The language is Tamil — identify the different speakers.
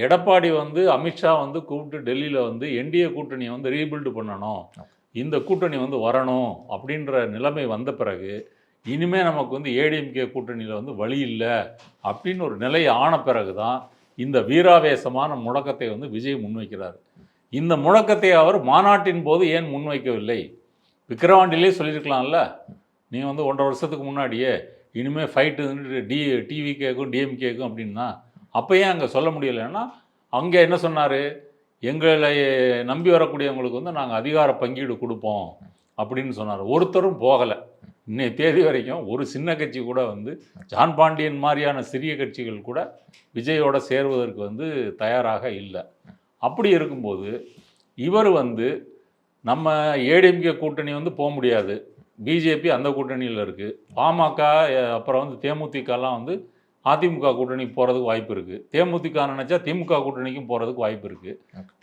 Speaker 1: எடப்பாடி வந்து அமித்ஷா வந்து கூப்பிட்டு டெல்லியில் வந்து என்டிஏ கூட்டணியை வந்து ரீபில்டு பண்ணணும், இந்த கூட்டணி வந்து வரணும் அப்படின்ற நிலைமை வந்த பிறகு இனிமேல் நமக்கு வந்து ஏடிஎம்கே கூட்டணியில் வந்து வழி இல்லை அப்படின்னு ஒரு நிலை ஆன பிறகு தான் இந்த வீராவேசமான முழக்கத்தை வந்து விஜய் முன்வைக்கிறார். இந்த முழக்கத்தை அவர் மாநாட்டின் போது ஏன் முன்வைக்கவில்லை? விக்கிரவாண்டிலே சொல்லியிருக்கலாம்ல, நீங்கள் வந்து 1.5 வருஷத்துக்கு முன்னாடியே இனிமேல் ஃபைட்டு டிவிகேக்கும் டிஎம்கேக்கும் அப்படின்னா அப்போ ஏன் அங்கே சொல்ல முடியலைன்னா, அங்கே என்ன சொன்னார், எங்களை நம்பி வரக்கூடியவங்களுக்கு வந்து நாங்கள் அதிகார பங்கீடு கொடுப்போம் அப்படின்னு சொன்னார். ஒருத்தரும் போகலை. இன்னைய தேதி வரைக்கும் ஒரு சின்ன கட்சி கூட வந்து ஜான் பாண்டியன் மாதிரியான சிறிய கட்சிகள் கூட விஜயோட சேருவதற்கு வந்து தயாராக இல்லை. அப்படி இருக்கும்போது இவர் வந்து நம்ம ஏடிஎம்கே கூட்டணி வந்து போக முடியாது, பிஜேபி அந்த கூட்டணியில் இருக்குது, பாமக அப்புறம் வந்து தேமுதிகலாம் வந்து அதிமுக கூட்டணிக்கு போகிறதுக்கு வாய்ப்பு இருக்குது, தேமுதிக நினச்சா திமுக கூட்டணிக்கும் போகிறதுக்கு வாய்ப்பு இருக்குது.